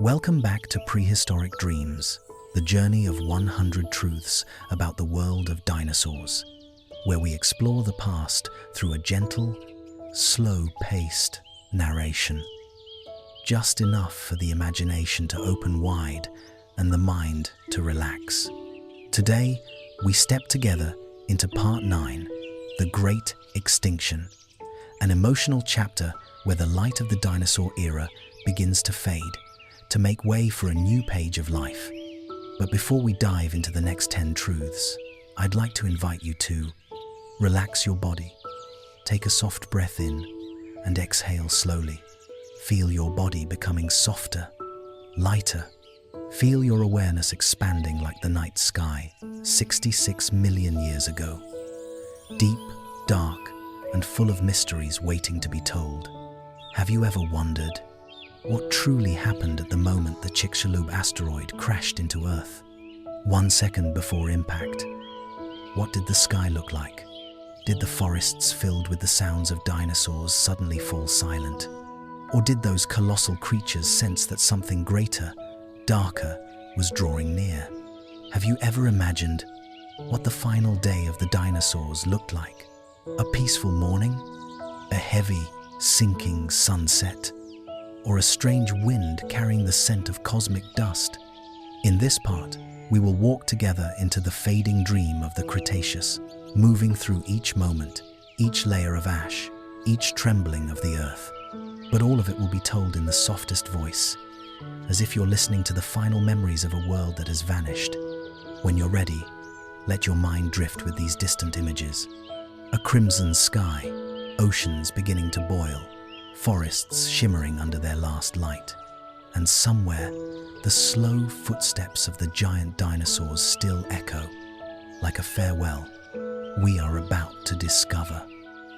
Welcome back to Prehistoric Dreams, the journey of 100 truths about the world of dinosaurs, where we explore the past through a gentle, slow-paced narration. Just enough for the imagination to open wide and the mind to relax. Today, we step together into Part 9, The Great Extinction, an emotional chapter where the light of the dinosaur era begins to fade, to make way for a new page of life. But before we dive into the next 10 truths, I'd like to invite you to relax your body. Take a soft breath in and exhale slowly. Feel your body becoming softer, lighter. Feel your awareness expanding like the night sky 66 million years ago. Deep, dark, and full of mysteries waiting to be told. Have you ever wondered what truly happened at the moment the Chicxulub asteroid crashed into Earth? 1 second before impact, what did the sky look like? Did the forests filled with the sounds of dinosaurs suddenly fall silent? Or did those colossal creatures sense that something greater, darker, was drawing near? Have you ever imagined what the final day of the dinosaurs looked like? A peaceful morning? A heavy, sinking sunset? Or a strange wind carrying the scent of cosmic dust? In this part, we will walk together into the fading dream of the Cretaceous, moving through each moment, each layer of ash, each trembling of the earth. But all of it will be told in the softest voice, as if you're listening to the final memories of a world that has vanished. When you're ready, let your mind drift with these distant images. A crimson sky, oceans beginning to boil, forests shimmering under their last light, and somewhere, the slow footsteps of the giant dinosaurs still echo. Like a farewell, we are about to discover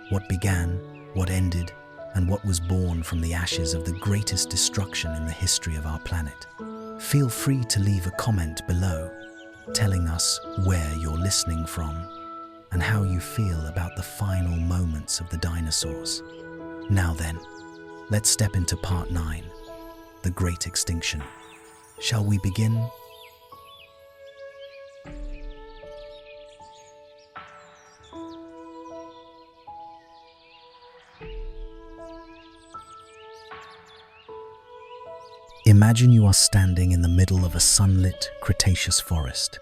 what began, what ended, and what was born from the ashes of the greatest destruction in the history of our planet. Feel free to leave a comment below, telling us where you're listening from and how you feel about the final moments of the dinosaurs. Now then, let's step into Part 9, The Great Extinction. Shall we begin? Imagine you are standing in the middle of a sunlit Cretaceous forest.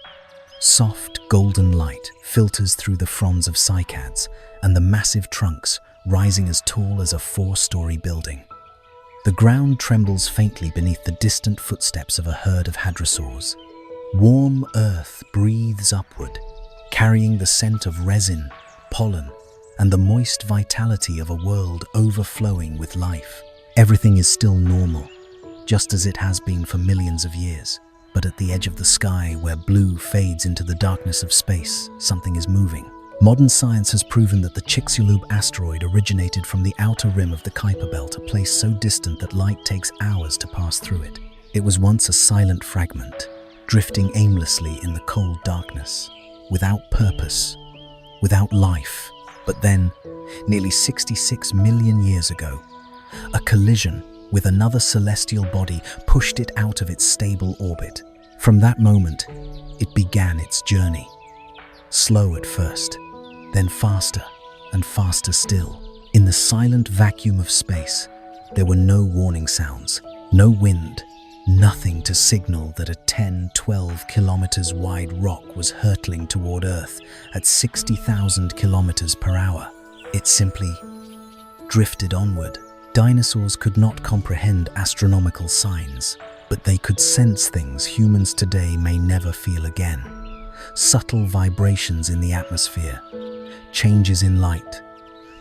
Soft, golden light filters through the fronds of cycads and the massive trunks rising as tall as a 4-story building. The ground trembles faintly beneath the distant footsteps of a herd of hadrosaurs. Warm earth breathes upward, carrying the scent of resin, pollen, and the moist vitality of a world overflowing with life. Everything is still normal, just as it has been for millions of years. But at the edge of the sky, where blue fades into the darkness of space, something is moving. Modern science has proven that the Chicxulub asteroid originated from the outer rim of the Kuiper Belt, a place so distant that light takes hours to pass through it. It was once a silent fragment, drifting aimlessly in the cold darkness, without purpose, without life. But then, nearly 66 million years ago, a collision with another celestial body pushed it out of its stable orbit. From that moment, it began its journey. Slow at first, then faster and faster still. In the silent vacuum of space, there were no warning sounds, no wind, nothing to signal that a 10-12 kilometers wide rock was hurtling toward Earth at 60,000 kilometers per hour. It simply drifted onward. Dinosaurs could not comprehend astronomical signs, but they could sense things humans today may never feel again. Subtle vibrations in the atmosphere, changes in light,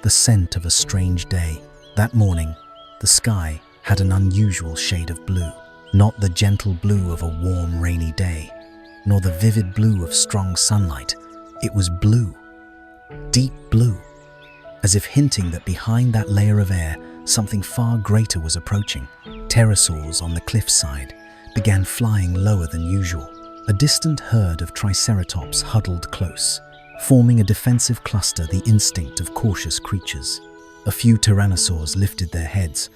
the scent of a strange day. That morning, the sky had an unusual shade of blue. Not the gentle blue of a warm, rainy day, nor the vivid blue of strong sunlight. It was blue, deep blue, as if hinting that behind that layer of air, something far greater was approaching. Pterosaurs on the cliffside began flying lower than usual. A distant herd of triceratops huddled close, forming a defensive cluster, the instinct of cautious creatures. A few tyrannosaurs lifted their heads,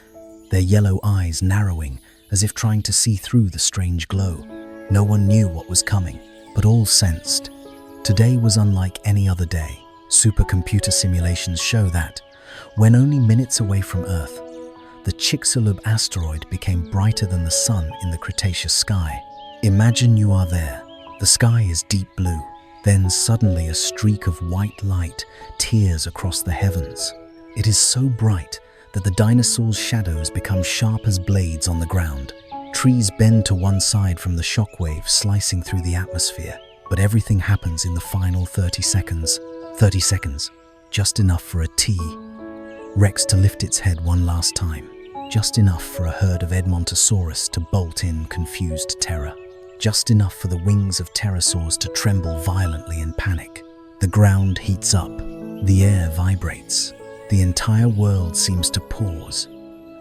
their yellow eyes narrowing as if trying to see through the strange glow. No one knew what was coming, but all sensed. Today was unlike any other day. Supercomputer simulations show that, when only minutes away from Earth, the Chicxulub asteroid became brighter than the sun in the Cretaceous sky. Imagine you are there. The sky is deep blue. Then suddenly a streak of white light tears across the heavens. It is so bright that the dinosaurs' shadows become sharp as blades on the ground. Trees bend to one side from the shockwave slicing through the atmosphere. But everything happens in the final 30 seconds. 30 seconds, just enough for a T-Rex to lift its head one last time. Just enough for a herd of Edmontosaurus to bolt in confused terror. Just enough for the wings of pterosaurs to tremble violently in panic. The ground heats up. The air vibrates. The entire world seems to pause,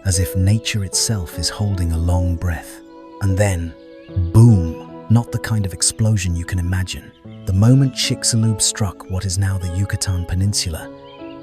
as if nature itself is holding a long breath. And then, boom! Not the kind of explosion you can imagine. The moment Chicxulub struck what is now the Yucatan Peninsula,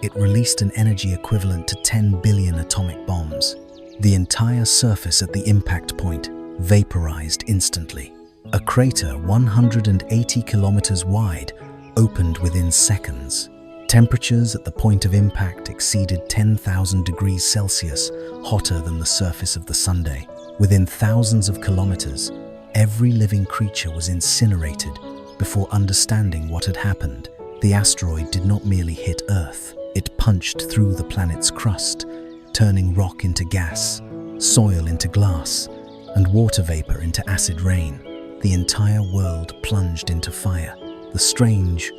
it released an energy equivalent to 10 billion atomic bombs. The entire surface at the impact point vaporized instantly. A crater 180 kilometers wide opened within seconds. Temperatures at the point of impact exceeded 10,000 degrees Celsius, hotter than the surface of the Sunday. Within thousands of kilometers, every living creature was incinerated before understanding what had happened. The asteroid did not merely hit Earth, it punched through the planet's crust, turning rock into gas, soil into glass, and water vapor into acid rain. The entire world plunged into fire. The strange,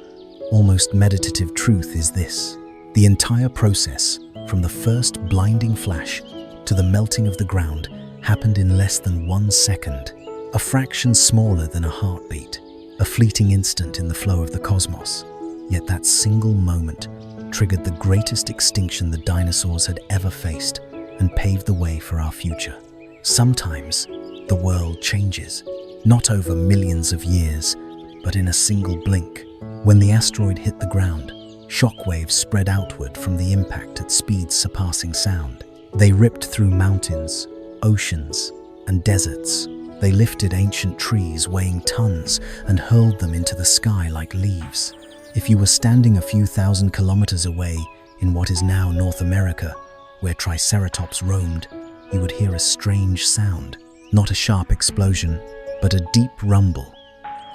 almost meditative truth is this: the entire process, from the first blinding flash to the melting of the ground, happened in less than 1 second, a fraction smaller than a heartbeat, a fleeting instant in the flow of the cosmos. Yet that single moment triggered the greatest extinction the dinosaurs had ever faced and paved the way for our future. Sometimes the world changes, not over millions of years, but in a single blink. When the asteroid hit the ground, shockwaves spread outward from the impact at speeds surpassing sound. They ripped through mountains, oceans, and deserts. They lifted ancient trees weighing tons and hurled them into the sky like leaves. If you were standing a few thousand kilometers away in what is now North America, where Triceratops roamed, you would hear a strange sound. Not a sharp explosion, but a deep rumble,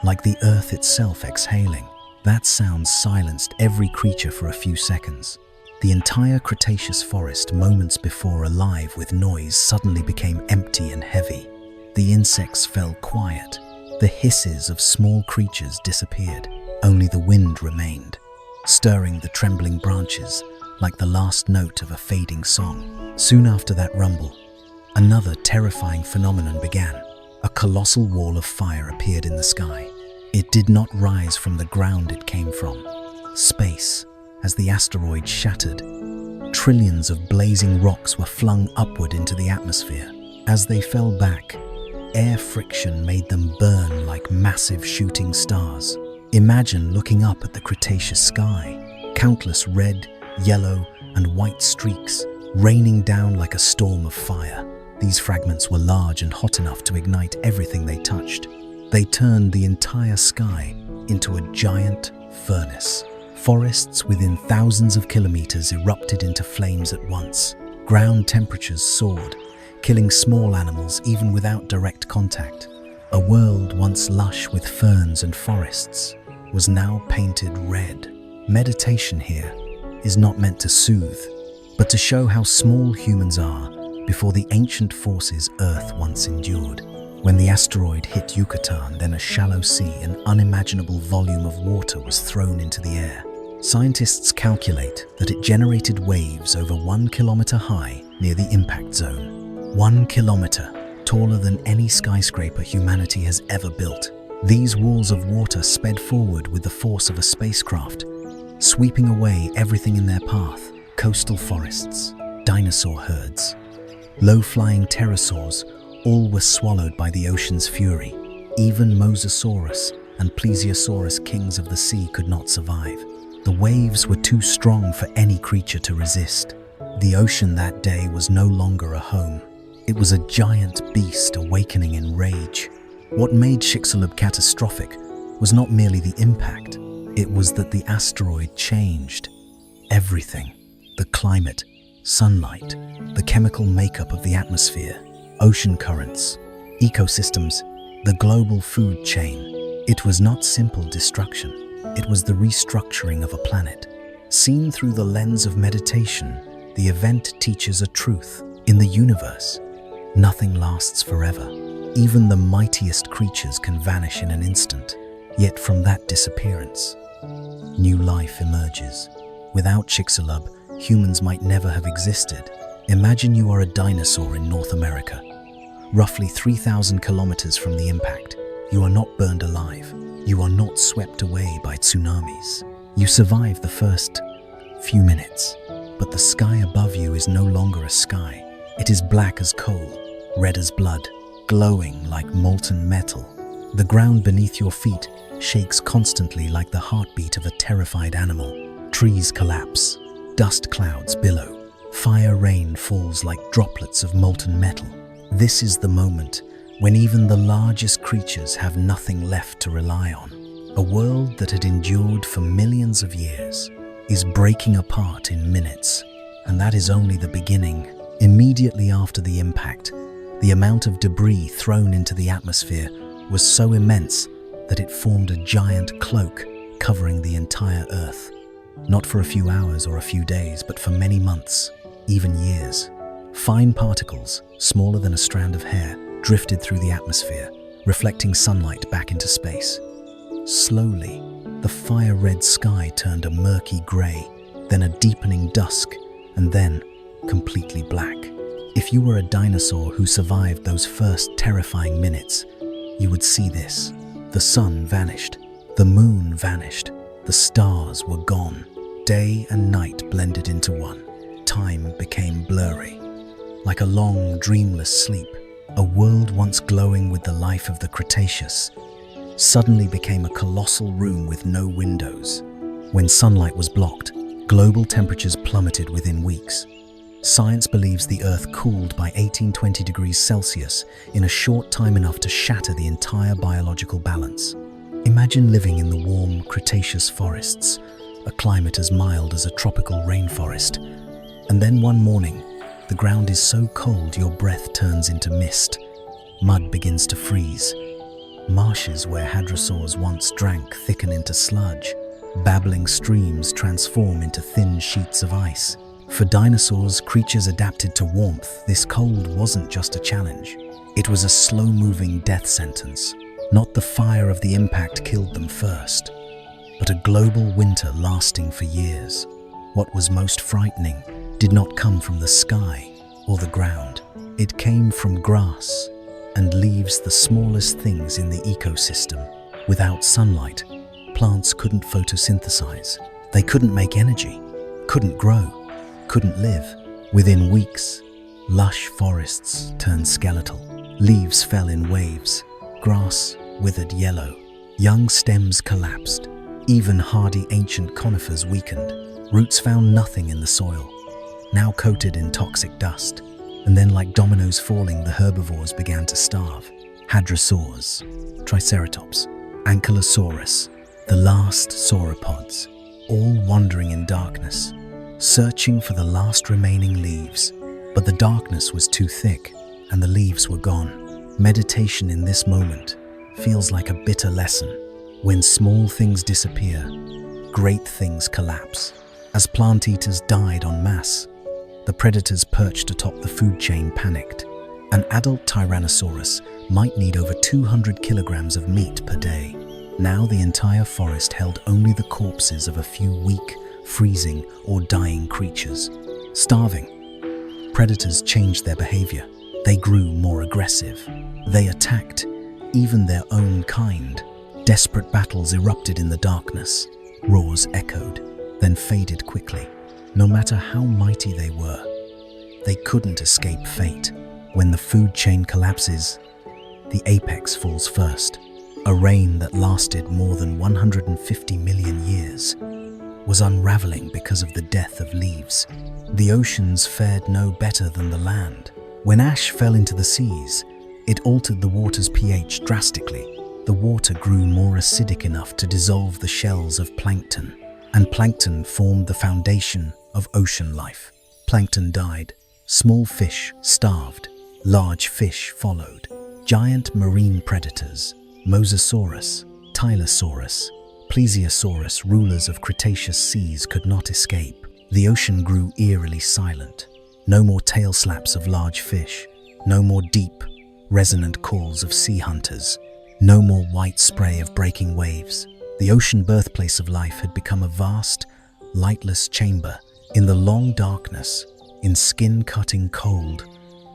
like the earth itself exhaling. That sound silenced every creature for a few seconds. The entire Cretaceous forest, moments before alive with noise, suddenly became empty and heavy. The insects fell quiet. The hisses of small creatures disappeared. Only the wind remained, stirring the trembling branches like the last note of a fading song. Soon after that rumble, another terrifying phenomenon began. A colossal wall of fire appeared in the sky. It did not rise from the ground it came from. Space. As the asteroid shattered, trillions of blazing rocks were flung upward into the atmosphere. As they fell back, air friction made them burn like massive shooting stars. Imagine looking up at the Cretaceous sky, countless red, yellow, and white streaks raining down like a storm of fire. These fragments were large and hot enough to ignite everything they touched. They turned the entire sky into a giant furnace. Forests within thousands of kilometers erupted into flames at once. Ground temperatures soared, killing small animals even without direct contact. A world once lush with ferns and forests was now painted red. Meditation here is not meant to soothe, but to show how small humans are before the ancient forces Earth once endured. When the asteroid hit Yucatan, then a shallow sea, an unimaginable volume of water was thrown into the air. Scientists calculate that it generated waves over 1 kilometer high near the impact zone. 1 kilometer, taller than any skyscraper humanity has ever built. These walls of water sped forward with the force of a spacecraft, sweeping away everything in their path. Coastal forests, dinosaur herds, low-flying pterosaurs, all were swallowed by the ocean's fury. Even Mosasaurus and Plesiosaurus, kings of the sea, could not survive. The waves were too strong for any creature to resist. The ocean that day was no longer a home. It was a giant beast awakening in rage. What made Chicxulub catastrophic was not merely the impact, it was that the asteroid changed everything. The climate, sunlight, the chemical makeup of the atmosphere, ocean currents, ecosystems, the global food chain. It was not simple destruction, it was the restructuring of a planet. Seen through the lens of meditation, the event teaches a truth. In the universe, nothing lasts forever. Even the mightiest creatures can vanish in an instant. Yet from that disappearance, new life emerges. Without Chicxulub, humans might never have existed. Imagine you are a dinosaur in North America. Roughly 3,000 kilometers from the impact, you are not burned alive. You are not swept away by tsunamis. You survive the first few minutes, but the sky above you is no longer a sky. It is black as coal, red as blood, glowing like molten metal. The ground beneath your feet shakes constantly like the heartbeat of a terrified animal. Trees collapse, dust clouds billow, fire rain falls like droplets of molten metal. This is the moment when even the largest creatures have nothing left to rely on. A world that had endured for millions of years is breaking apart in minutes, and that is only the beginning. Immediately after the impact, the amount of debris thrown into the atmosphere was so immense that it formed a giant cloak covering the entire Earth. Not for a few hours or a few days, but for many months, even years. Fine particles, smaller than a strand of hair, drifted through the atmosphere, reflecting sunlight back into space. Slowly, the fire-red sky turned a murky grey, then a deepening dusk, and then completely black. If you were a dinosaur who survived those first terrifying minutes, you would see this. The sun vanished, the moon vanished, the stars were gone. Day and night blended into one. Time became blurry. Like a long, dreamless sleep, a world once glowing with the life of the Cretaceous suddenly became a colossal room with no windows. When sunlight was blocked, global temperatures plummeted within weeks. Science believes the Earth cooled by 1820 degrees Celsius in a short time enough to shatter the entire biological balance. Imagine living in the warm Cretaceous forests, a climate as mild as a tropical rainforest. And then one morning, the ground is so cold your breath turns into mist. Mud begins to freeze. Marshes where hadrosaurs once drank thicken into sludge. Babbling streams transform into thin sheets of ice. For dinosaurs, creatures adapted to warmth, this cold wasn't just a challenge. It was a slow-moving death sentence. Not the fire of the impact killed them first, but a global winter lasting for years. What was most frightening did not come from the sky or the ground. It came from grass and leaves, the smallest things in the ecosystem. Without sunlight, plants couldn't photosynthesize. They couldn't make energy, couldn't grow, couldn't live. Within weeks, lush forests turned skeletal. Leaves fell in waves. Grass withered yellow. Young stems collapsed. Even hardy ancient conifers weakened. Roots found nothing in the soil, now coated in toxic dust. And then, like dominoes falling, the herbivores began to starve. Hadrosaurs, Triceratops, Ankylosaurus, the last sauropods, all wandering in darkness, searching for the last remaining leaves. But the darkness was too thick, and the leaves were gone. Meditation in this moment feels like a bitter lesson. When small things disappear, great things collapse. As plant eaters died en masse, the predators perched atop the food chain panicked. An adult Tyrannosaurus might need over 200 kilograms of meat per day. Now the entire forest held only the corpses of a few weak, freezing, or dying creatures. Starving, predators changed their behavior. They grew more aggressive. They attacked even their own kind. Desperate battles erupted in the darkness. Roars echoed, then faded quickly. No matter how mighty they were, they couldn't escape fate. When the food chain collapses, the apex falls first. A reign that lasted more than 150 million years was unraveling because of the death of leaves. The oceans fared no better than the land. When ash fell into the seas, it altered the water's pH drastically. The water grew more acidic enough to dissolve the shells of plankton, and plankton formed the foundation of ocean life. Plankton died, small fish starved, large fish followed. Giant marine predators, Mosasaurus, Tylosaurus, Plesiosaurus, rulers of Cretaceous seas, could not escape. The ocean grew eerily silent. No more tail slaps of large fish, no more deep, resonant calls of sea hunters, no more white spray of breaking waves. The ocean birthplace of life had become a vast, lightless chamber. In the long darkness, in skin-cutting cold,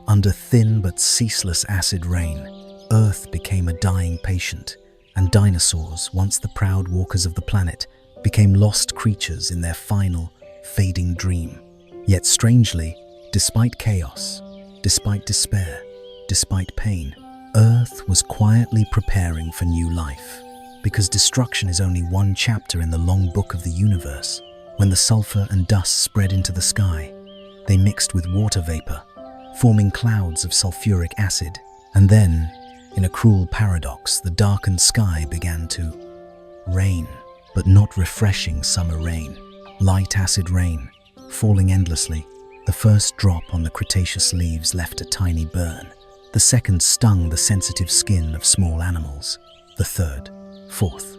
under thin but ceaseless acid rain, Earth became a dying patient, and dinosaurs, once the proud walkers of the planet, became lost creatures in their final, fading dream. Yet strangely, despite chaos, despite despair, despite pain, Earth was quietly preparing for new life. Because destruction is only one chapter in the long book of the universe. When the sulfur and dust spread into the sky, they mixed with water vapor, forming clouds of sulfuric acid. And then, in a cruel paradox, the darkened sky began to rain, but not refreshing summer rain. Light acid rain, falling endlessly. The first drop on the Cretaceous leaves left a tiny burn. The second stung the sensitive skin of small animals. The third, fourth,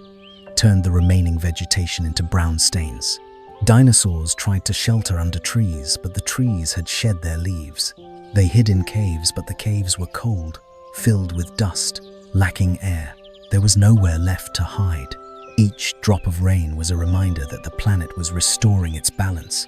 turned the remaining vegetation into brown stains. Dinosaurs tried to shelter under trees, but the trees had shed their leaves. They hid in caves, but the caves were cold, filled with dust, lacking air. There was nowhere left to hide. Each drop of rain was a reminder that the planet was restoring its balance,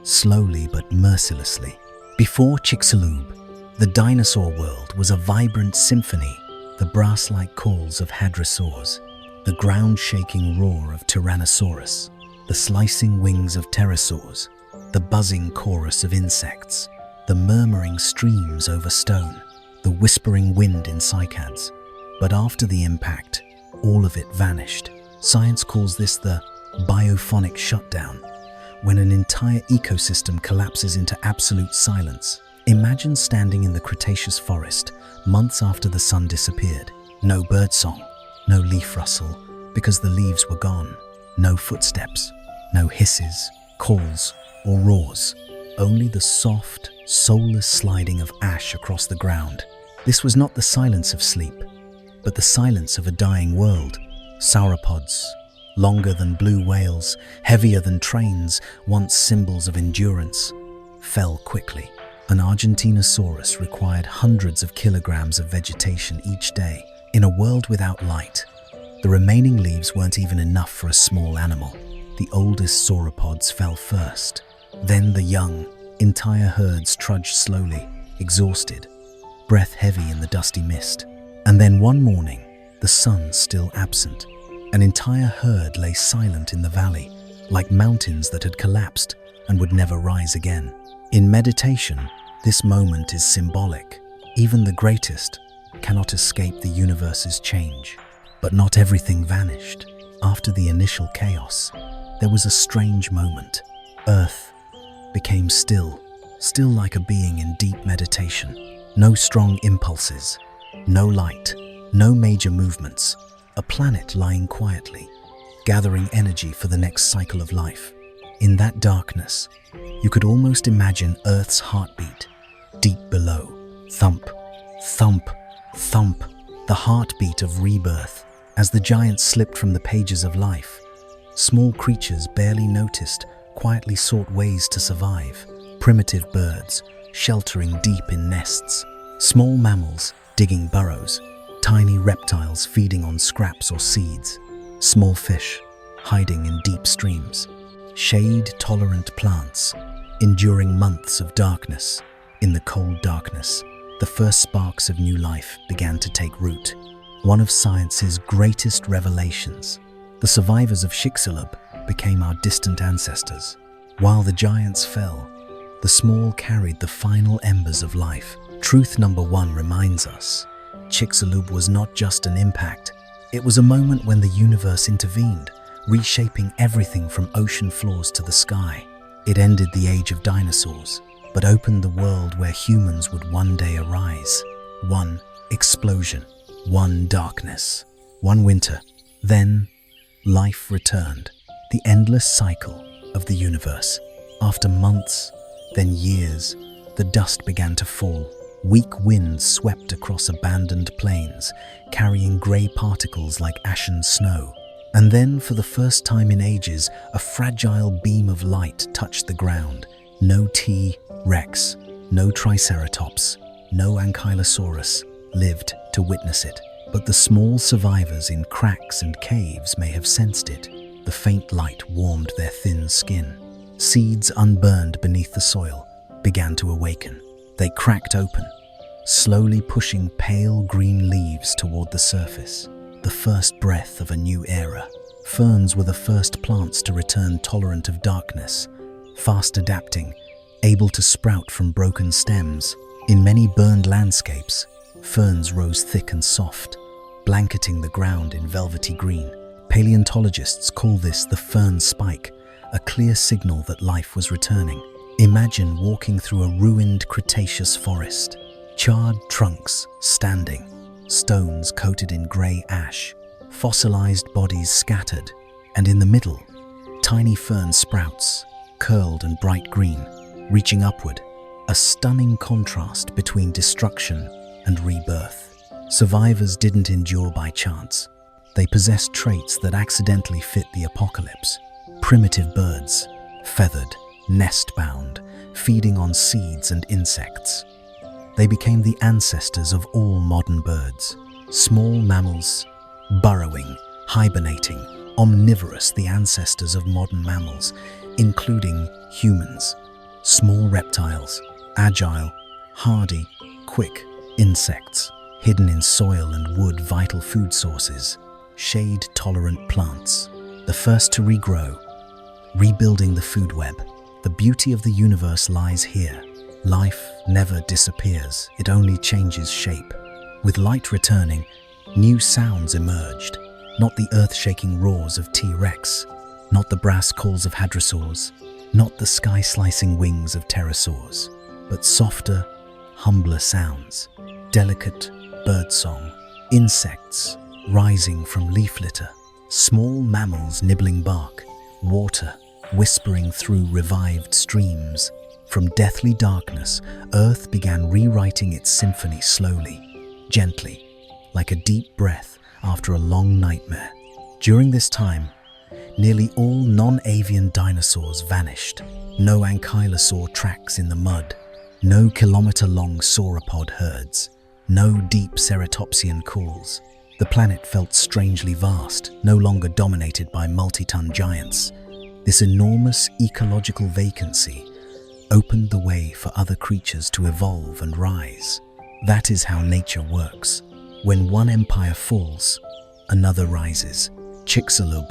slowly but mercilessly. Before Chicxulub, the dinosaur world was a vibrant symphony. The brass-like calls of hadrosaurs, the ground-shaking roar of Tyrannosaurus, the slicing wings of pterosaurs, the buzzing chorus of insects, the murmuring streams over stone, the whispering wind in cycads. But after the impact, all of it vanished. Science calls this the biophonic shutdown, when an entire ecosystem collapses into absolute silence. Imagine standing in the Cretaceous forest months after the sun disappeared. No birdsong, no leaf rustle, because the leaves were gone. No footsteps, no hisses, calls, or roars. Only the soft, soulless sliding of ash across the ground. This was not the silence of sleep, but the silence of a dying world. Sauropods, longer than blue whales, heavier than trains, once symbols of endurance, fell quickly. An Argentinosaurus required hundreds of kilograms of vegetation each day. In a world without light, the remaining leaves weren't even enough for a small animal. The oldest sauropods fell first. Then the young, entire herds trudged slowly, exhausted, breath heavy in the dusty mist. And then one morning, the sun still absent, an entire herd lay silent in the valley, like mountains that had collapsed and would never rise again. In meditation, this moment is symbolic. Even the greatest cannot escape the universe's change. But not everything vanished. After the initial chaos, there was a strange moment. Earth became still like a being in deep meditation. No strong impulses, no light, no major movements. A planet lying quietly, gathering energy for the next cycle of life. In that darkness, you could almost imagine Earth's heartbeat, deep below. Thump, thump, thump, the heartbeat of rebirth. As the giants slipped from the pages of life, small creatures barely noticed quietly sought ways to survive. Primitive birds sheltering deep in nests, small mammals digging burrows, tiny reptiles feeding on scraps or seeds, small fish hiding in deep streams, shade-tolerant plants enduring months of darkness. In the cold darkness, the first sparks of new life began to take root. One of science's greatest revelations. The survivors of Chicxulub became our distant ancestors. While the giants fell, the small carried the final embers of life. Truth number one reminds us, Chicxulub was not just an impact. It was a moment when the universe intervened, reshaping everything from ocean floors to the sky. It ended the age of dinosaurs, but opened the world where humans would one day arise. One explosion, one darkness, one winter. Then, life returned. The endless cycle of the universe. After months, then years, the dust began to fall. Weak winds swept across abandoned plains, carrying grey particles like ashen snow. And then, for the first time in ages, a fragile beam of light touched the ground. No T-Rex, no Triceratops, no Ankylosaurus lived to witness it. But the small survivors in cracks and caves may have sensed it. The faint light warmed their thin skin. Seeds unburned beneath the soil began to awaken. They cracked open, slowly pushing pale green leaves toward the surface. The first breath of a new era. Ferns were the first plants to return tolerant of darkness, fast adapting, able to sprout from broken stems. In many burned landscapes, ferns rose thick and soft, blanketing the ground in velvety green. Paleontologists call this the fern spike, a clear signal that life was returning. Imagine walking through a ruined Cretaceous forest, charred trunks standing, stones coated in grey ash, fossilized bodies scattered, and in the middle, tiny fern sprouts, curled and bright green, reaching upward, a stunning contrast between destruction and rebirth. Survivors didn't endure by chance. They possessed traits that accidentally fit the apocalypse. Primitive birds, feathered, nest-bound, feeding on seeds and insects. They became the ancestors of all modern birds. Small mammals, burrowing, hibernating, omnivorous, the ancestors of modern mammals, including humans. Small reptiles, agile, hardy, quick, insects, hidden in soil and wood, vital food sources. Shade-tolerant plants, the first to regrow, rebuilding the food web. The beauty of the universe lies here. Life never disappears, it only changes shape. With light returning, new sounds emerged. Not the earth-shaking roars of T-Rex, not the brass calls of hadrosaurs, not the sky-slicing wings of pterosaurs, but softer, humbler sounds. Delicate birdsong, insects rising from leaf litter, small mammals nibbling bark, water whispering through revived streams. From deathly darkness, Earth began rewriting its symphony slowly, gently, like a deep breath after a long nightmare. During this time, nearly all non-avian dinosaurs vanished. No ankylosaur tracks in the mud, no kilometer-long sauropod herds, no deep ceratopsian calls. The planet felt strangely vast, no longer dominated by multi-ton giants. This enormous ecological vacancy opened the way for other creatures to evolve and rise. That is how nature works. When one empire falls, another rises. Chicxulub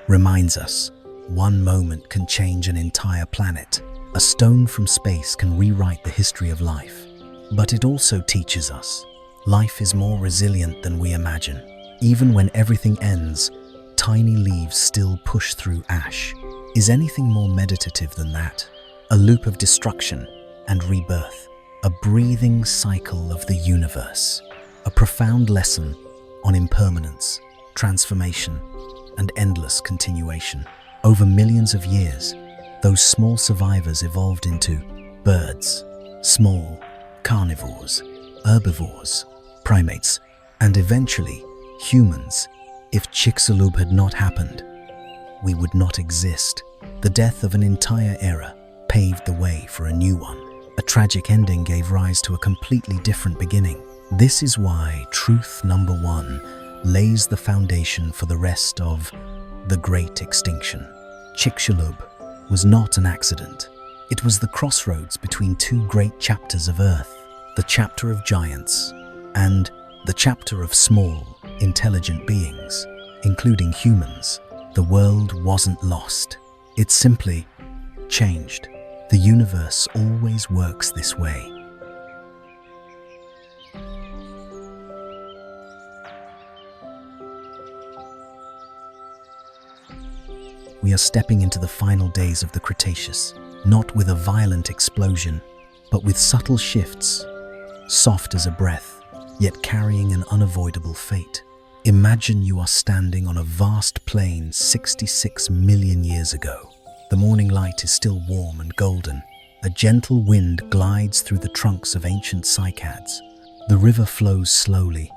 reminds us, one moment can change an entire planet. A stone from space can rewrite the history of life. But it also teaches us, life is more resilient than we imagine. Even when everything ends, tiny leaves still push through ash. Is anything more meditative than that? A loop of destruction and rebirth, a breathing cycle of the universe, a profound lesson on impermanence, transformation, and endless continuation. Over millions of years, those small survivors evolved into birds, small carnivores, herbivores, primates, and eventually humans. If Chicxulub had not happened, we would not exist. The death of an entire era paved the way for a new one. A tragic ending gave rise to a completely different beginning. This is why truth number one lays the foundation for the rest of the Great Extinction. Chicxulub was not an accident. It was the crossroads between two great chapters of Earth, the chapter of giants and the chapter of small, intelligent beings, including humans. The world wasn't lost. It simply changed. The universe always works this way. We are stepping into the final days of the Cretaceous, not with a violent explosion, but with subtle shifts, soft as a breath, yet carrying an unavoidable fate. Imagine you are standing on a vast plain 66 million years ago. The morning light is still warm and golden. A gentle wind glides through the trunks of ancient cycads. The river flows slowly,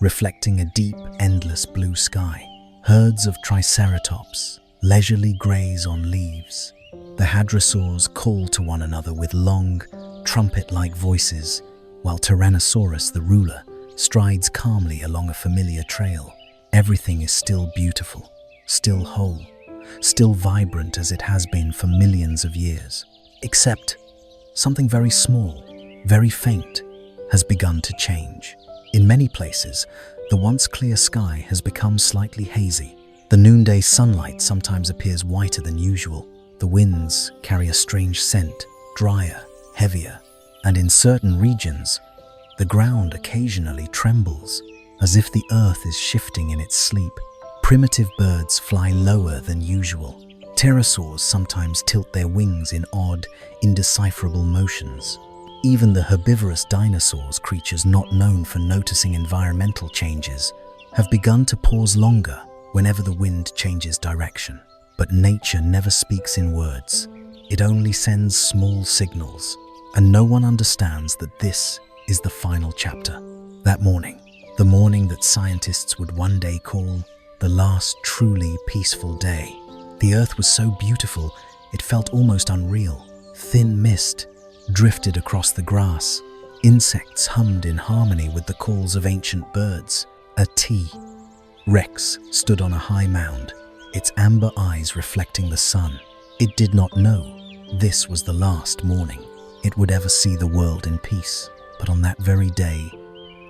reflecting a deep, endless blue sky. Herds of triceratops leisurely graze on leaves. The hadrosaurs call to one another with long, trumpet-like voices, while Tyrannosaurus, the ruler, strides calmly along a familiar trail. Everything is still beautiful, still whole, still vibrant as it has been for millions of years. Except something very small, very faint, has begun to change. In many places, the once clear sky has become slightly hazy. The noonday sunlight sometimes appears whiter than usual. The winds carry a strange scent, drier, heavier, and in certain regions, the ground occasionally trembles, as if the earth is shifting in its sleep. Primitive birds fly lower than usual. Pterosaurs sometimes tilt their wings in odd, indecipherable motions. Even the herbivorous dinosaurs, creatures not known for noticing environmental changes, have begun to pause longer whenever the wind changes direction. But nature never speaks in words. It only sends small signals, and no one understands that this is the final chapter. That morning, the morning that scientists would one day call the last truly peaceful day. The earth was so beautiful, it felt almost unreal. Thin mist drifted across the grass. Insects hummed in harmony with the calls of ancient birds. A T-Rex stood on a high mound, its amber eyes reflecting the sun. It did not know this was the last morning it would ever see the world in peace. But on that very day,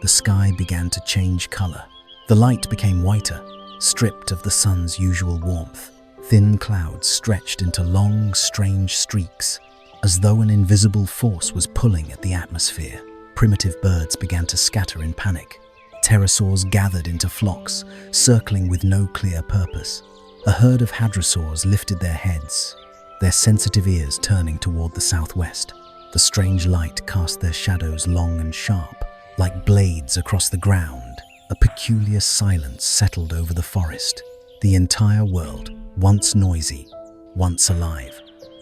the sky began to change color. The light became whiter, stripped of the sun's usual warmth. Thin clouds stretched into long, strange streaks, as though an invisible force was pulling at the atmosphere. Primitive birds began to scatter in panic. Pterosaurs gathered into flocks, circling with no clear purpose. A herd of hadrosaurs lifted their heads, their sensitive ears turning toward the southwest. The strange light cast their shadows long and sharp, like blades across the ground. A peculiar silence settled over the forest. The entire world, once noisy, once alive,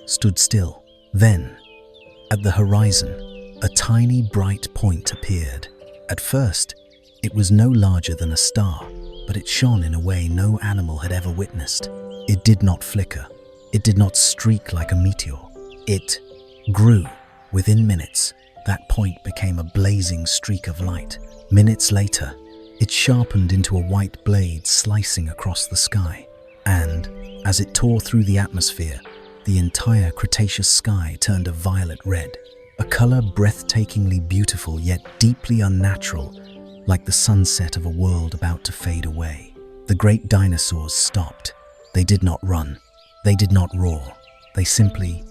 stood still. Then, at the horizon, a tiny bright point appeared. At first, it was no larger than a star, but it shone in a way no animal had ever witnessed. It did not flicker. It did not streak like a meteor. It grew. Within minutes, that point became a blazing streak of light. Minutes later, it sharpened into a white blade slicing across the sky. And, as it tore through the atmosphere, the entire Cretaceous sky turned a violet red, a color breathtakingly beautiful yet deeply unnatural, like the sunset of a world about to fade away. The great dinosaurs stopped. They did not run. They did not roar. They simply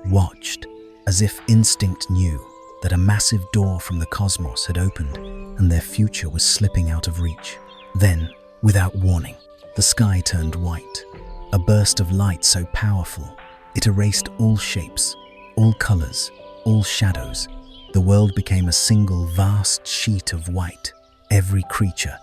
watched, as if instinct knew that a massive door from the cosmos had opened and their future was slipping out of reach. Then, without warning, the sky turned white. A burst of light so powerful, it erased all shapes, all colors, all shadows. The world became a single vast sheet of white. Every creature,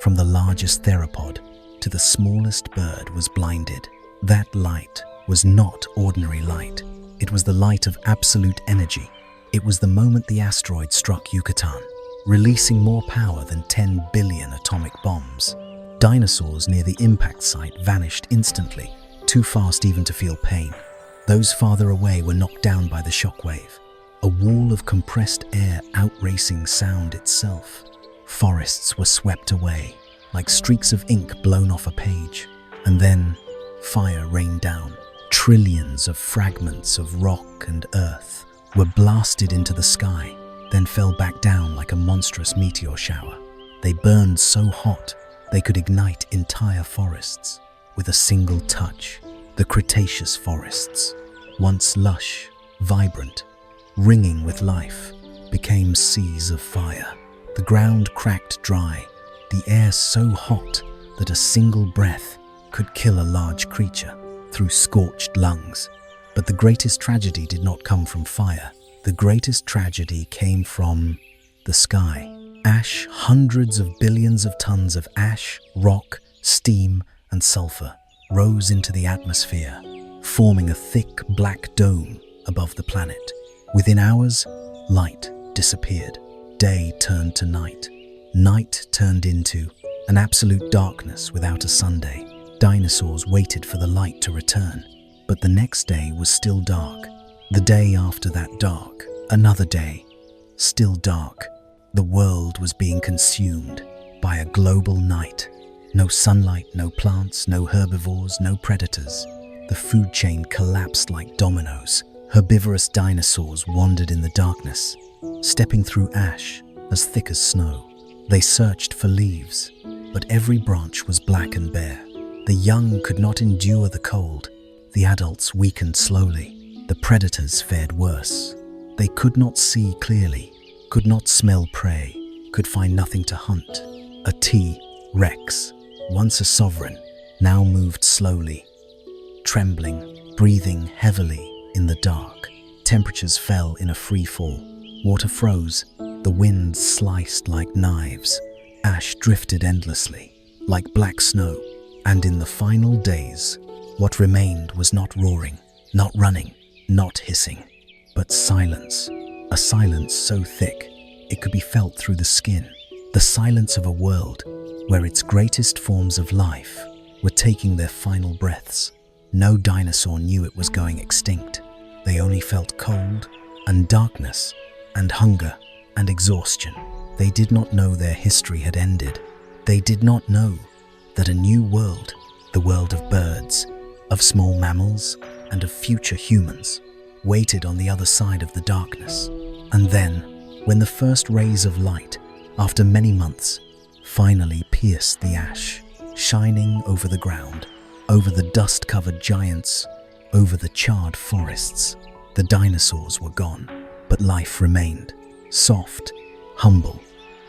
from the largest theropod to the smallest bird, was blinded. That light was not ordinary light. It was the light of absolute energy. It was the moment the asteroid struck Yucatan, releasing more power than 10 billion atomic bombs. Dinosaurs near the impact site vanished instantly, too fast even to feel pain. Those farther away were knocked down by the shockwave, a wall of compressed air outracing sound itself. Forests were swept away, like streaks of ink blown off a page. And then, fire rained down. Trillions of fragments of rock and earth were blasted into the sky, then fell back down like a monstrous meteor shower. They burned so hot they could ignite entire forests. With a single touch, the Cretaceous forests, once lush, vibrant, ringing with life, became seas of fire. The ground cracked dry, the air so hot that a single breath could kill a large creature. Through scorched lungs, But the greatest tragedy did not come from fire. The greatest tragedy came from the sky. Ash, hundreds of billions of tons of ash, rock, steam, and sulfur rose into the atmosphere, forming a thick black dome above the planet. Within hours, light disappeared. Day turned to night. Night turned into an absolute darkness without a Sunday. Dinosaurs waited for the light to return, but the next day was still dark. The day after that dark, another day, still dark. The world was being consumed by a global night. No sunlight, no plants, no herbivores, no predators. The food chain collapsed like dominoes. Herbivorous dinosaurs wandered in the darkness, stepping through ash as thick as snow. They searched for leaves, but every branch was black and bare. The young could not endure the cold. The adults weakened slowly. The predators fared worse. They could not see clearly, could not smell prey, could find nothing to hunt. A T-Rex, once a sovereign, now moved slowly, trembling, breathing heavily in the dark. Temperatures fell in a free fall. Water froze. The wind sliced like knives. Ash drifted endlessly, like black snow. And in the final days, what remained was not roaring, not running, not hissing, but silence. A silence so thick it could be felt through the skin. The silence of a world where its greatest forms of life were taking their final breaths. No dinosaur knew it was going extinct. They only felt cold and darkness and hunger and exhaustion. They did not know their history had ended. They did not know that a new world, the world of birds, of small mammals, and of future humans, waited on the other side of the darkness. And then, when the first rays of light, after many months, finally pierced the ash, shining over the ground, over the dust-covered giants, over the charred forests, the dinosaurs were gone, but life remained. Soft, humble,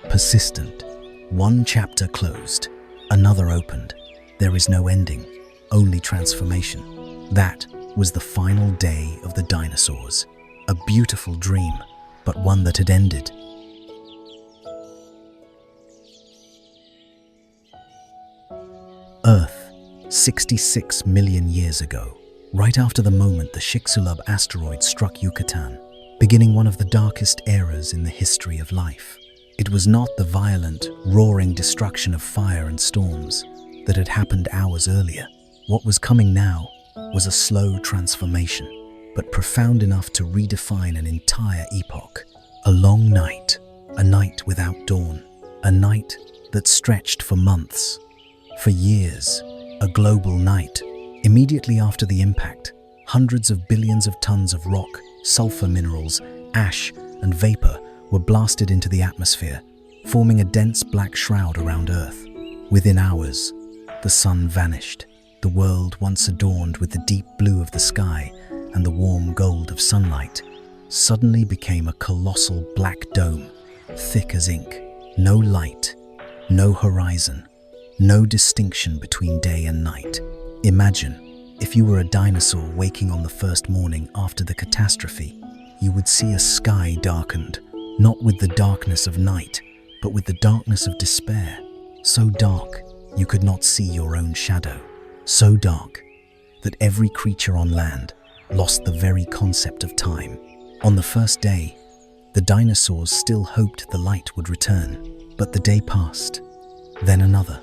persistent. One chapter closed, another opened. There is no ending, only transformation. That was the final day of the dinosaurs. A beautiful dream, but one that had ended. Earth, 66 million years ago, right after the moment the Chicxulub asteroid struck Yucatan, beginning one of the darkest eras in the history of life. It was not the violent, roaring destruction of fire and storms that had happened hours earlier. What was coming now was a slow transformation, but profound enough to redefine an entire epoch. A long night, a night without dawn, a night that stretched for months, for years, a global night. Immediately after the impact, hundreds of billions of tons of rock, sulfur minerals, ash, and vapor were blasted into the atmosphere, forming a dense black shroud around Earth. Within hours, the sun vanished. The world, once adorned with the deep blue of the sky and the warm gold of sunlight, suddenly became a colossal black dome, thick as ink. No light, no horizon, no distinction between day and night. Imagine if you were a dinosaur waking on the first morning after the catastrophe. You would see a sky darkened, not with the darkness of night, but with the darkness of despair. So dark, you could not see your own shadow. So dark that every creature on land lost the very concept of time. On the first day, the dinosaurs still hoped the light would return, but the day passed, then another,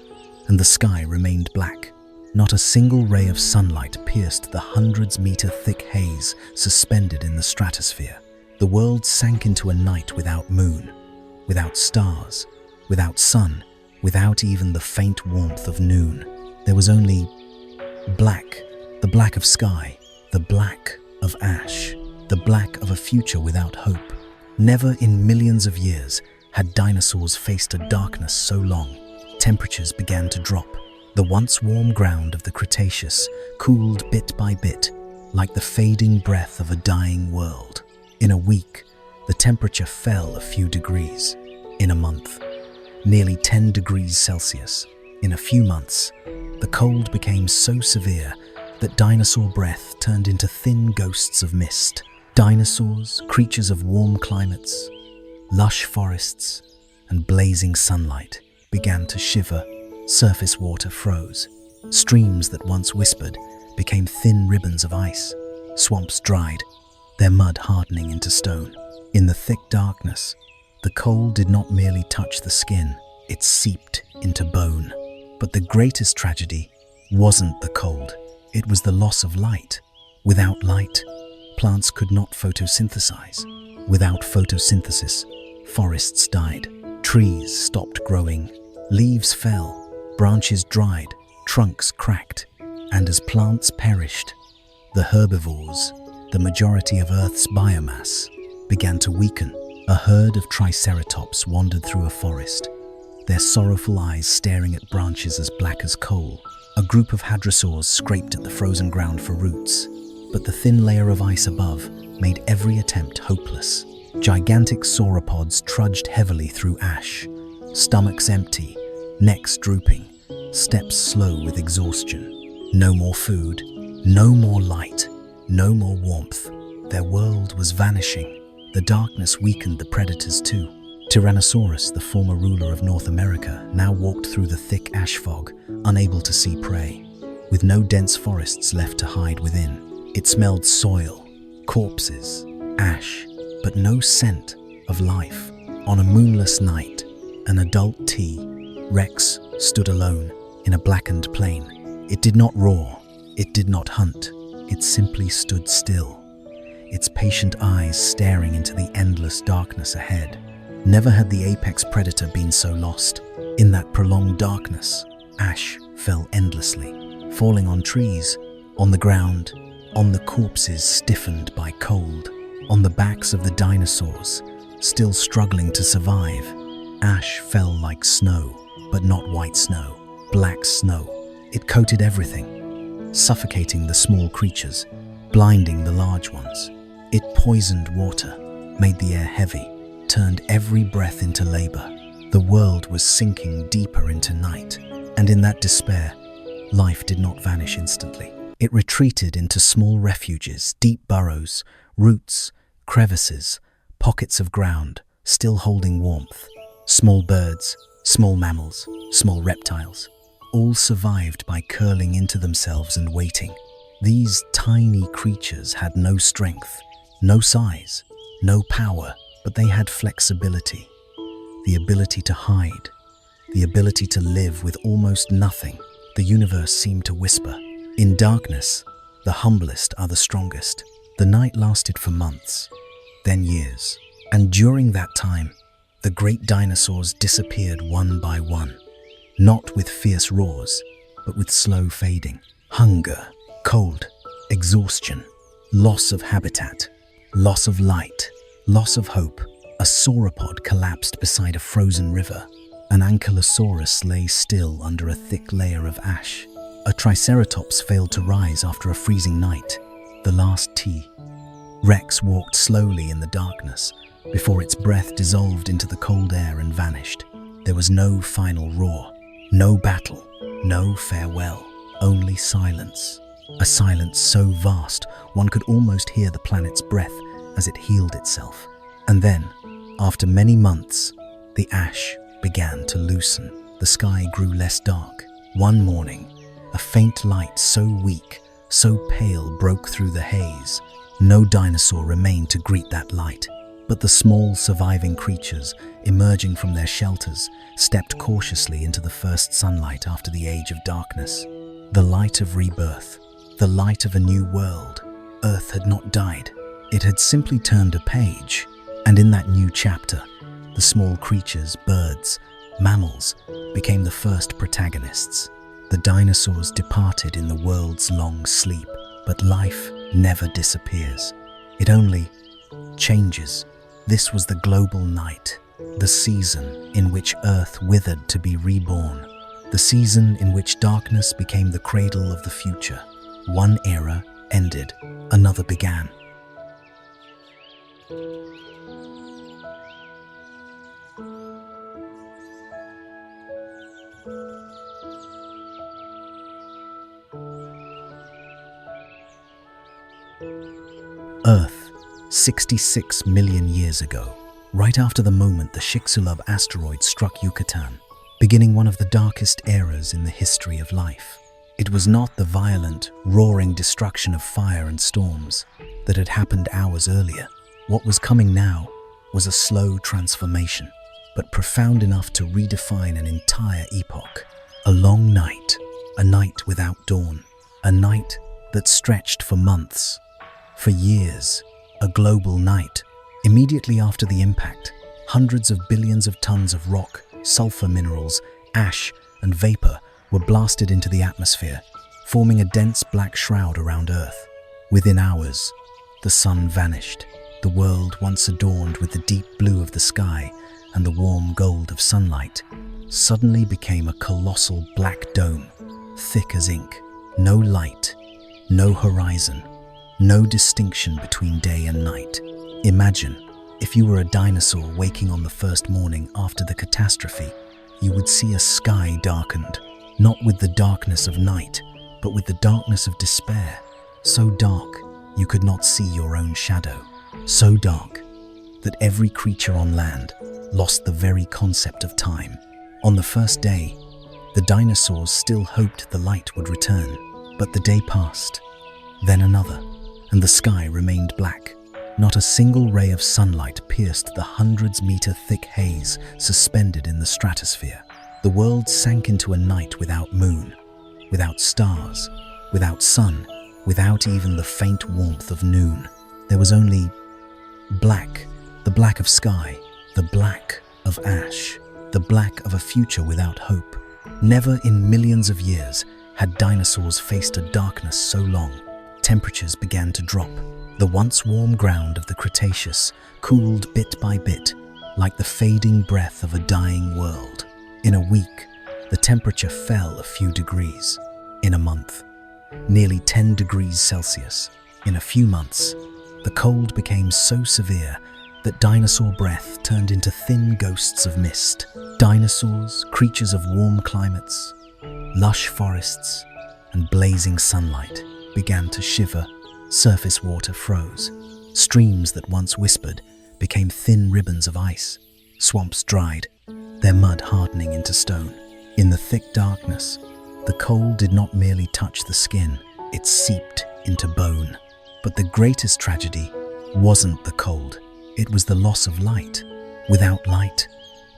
and the sky remained black. Not a single ray of sunlight pierced the hundreds-meter-thick haze suspended in the stratosphere. The world sank into a night without moon, without stars, without sun, without even the faint warmth of noon. There was only black, the black of sky, the black of ash, the black of a future without hope. Never in millions of years had dinosaurs faced a darkness so long. Temperatures began to drop. The once warm ground of the Cretaceous cooled bit by bit, like the fading breath of a dying world. In a week, the temperature fell a few degrees. In a month, nearly 10 degrees Celsius. In a few months, the cold became so severe that dinosaur breath turned into thin ghosts of mist. Dinosaurs, creatures of warm climates, lush forests, and blazing sunlight, began to shiver. Surface water froze. Streams that once whispered became thin ribbons of ice. Swamps dried, their mud hardening into stone. In the thick darkness, the cold did not merely touch the skin, it seeped into bone. But the greatest tragedy wasn't the cold, it was the loss of light. Without light, plants could not photosynthesize. Without photosynthesis, forests died. Trees stopped growing, leaves fell, branches dried, trunks cracked, and as plants perished, the herbivores, the majority of Earth's biomass, began to weaken. A herd of triceratops wandered through a forest, their sorrowful eyes staring at branches as black as coal. A group of hadrosaurs scraped at the frozen ground for roots, but the thin layer of ice above made every attempt hopeless. Gigantic sauropods trudged heavily through ash, stomachs empty, necks drooping, steps slow with exhaustion. No more food, no more light, no more warmth. Their world was vanishing. The darkness weakened the predators too. Tyrannosaurus, the former ruler of North America, now walked through the thick ash fog, unable to see prey. With no dense forests left to hide within, it smelled soil, corpses, ash, but no scent of life. On a moonless night, an adult T-Rex stood alone in a blackened plain. It did not roar, it did not hunt, it simply stood still, its patient eyes staring into the endless darkness ahead. Never had the apex predator been so lost. In that prolonged darkness, ash fell endlessly, falling on trees, on the ground, on the corpses stiffened by cold, on the backs of the dinosaurs, still struggling to survive. Ash fell like snow, but not white snow, black snow. It coated everything, suffocating the small creatures, blinding the large ones. It poisoned water, made the air heavy, turned every breath into labor. The world was sinking deeper into night, and in that despair, life did not vanish instantly. It retreated into small refuges, deep burrows, roots, crevices, pockets of ground, still holding warmth. Small birds, small mammals, small reptiles, all survived by curling into themselves and waiting. These tiny creatures had no strength, no size, no power, but they had flexibility, the ability to hide, the ability to live with almost nothing. The universe seemed to whisper, "In darkness, the humblest are the strongest." The night lasted for months, then years, and during that time, the great dinosaurs disappeared one by one, not with fierce roars, but with slow fading. Hunger, cold, exhaustion, loss of habitat, loss of light, loss of hope. A sauropod collapsed beside a frozen river. An ankylosaurus lay still under a thick layer of ash. A triceratops failed to rise after a freezing night. The last T-Rex walked slowly in the darkness before its breath dissolved into the cold air and vanished. There was no final roar, no battle, no farewell, only silence. A silence so vast one could almost hear the planet's breath as it healed itself. And then, after many months, the ash began to loosen. The sky grew less dark. One morning, a faint light so weak, so pale broke through the haze. No dinosaur remained to greet that light, but the small surviving creatures, emerging from their shelters, stepped cautiously into the first sunlight after the age of darkness. The light of rebirth, the light of a new world. Earth had not died. It had simply turned a page, and in that new chapter, the small creatures, birds, mammals, became the first protagonists. The dinosaurs departed in the world's long sleep, but life never disappears. It only changes. This was the global night, the season in which Earth withered to be reborn, the season in which darkness became the cradle of the future. One era ended, another began. Earth, 66 million years ago, right after the moment the Chicxulub asteroid struck Yucatan, beginning one of the darkest eras in the history of life. It was not the violent, roaring destruction of fire and storms that had happened hours earlier. What was coming now was a slow transformation, but profound enough to redefine an entire epoch. A long night, a night without dawn, a night that stretched for months, for years, a global night. Immediately after the impact, hundreds of billions of tons of rock, sulfur minerals, ash, and vapor were blasted into the atmosphere, forming a dense black shroud around Earth. Within hours, the sun vanished. The world, once adorned with the deep blue of the sky and the warm gold of sunlight, suddenly became a colossal black dome, thick as ink. No light, no horizon, no distinction between day and night. Imagine if you were a dinosaur waking on the first morning after the catastrophe. You would see a sky darkened, not with the darkness of night, but with the darkness of despair. So dark, you could not see your own shadow. So dark, that every creature on land lost the very concept of time. On the first day, the dinosaurs still hoped the light would return, but the day passed, then another, and the sky remained black. Not a single ray of sunlight pierced the hundreds-meter-thick haze suspended in the stratosphere. The world sank into a night without moon, without stars, without sun, without even the faint warmth of noon. There was only black, the black of sky, the black of ash, the black of a future without hope. Never in millions of years had dinosaurs faced a darkness so long. Temperatures began to drop. The once warm ground of the Cretaceous cooled bit by bit, like the fading breath of a dying world. In a week, the temperature fell a few degrees. In a month, nearly 10 degrees Celsius. In a few months, the cold became so severe that dinosaur breath turned into thin ghosts of mist. Dinosaurs, creatures of warm climates, lush forests, and blazing sunlight, began to shiver. Surface water froze. Streams that once whispered became thin ribbons of ice. Swamps dried, their mud hardening into stone. In the thick darkness, the cold did not merely touch the skin, it seeped into bone. But the greatest tragedy wasn't the cold, it was the loss of light. Without light,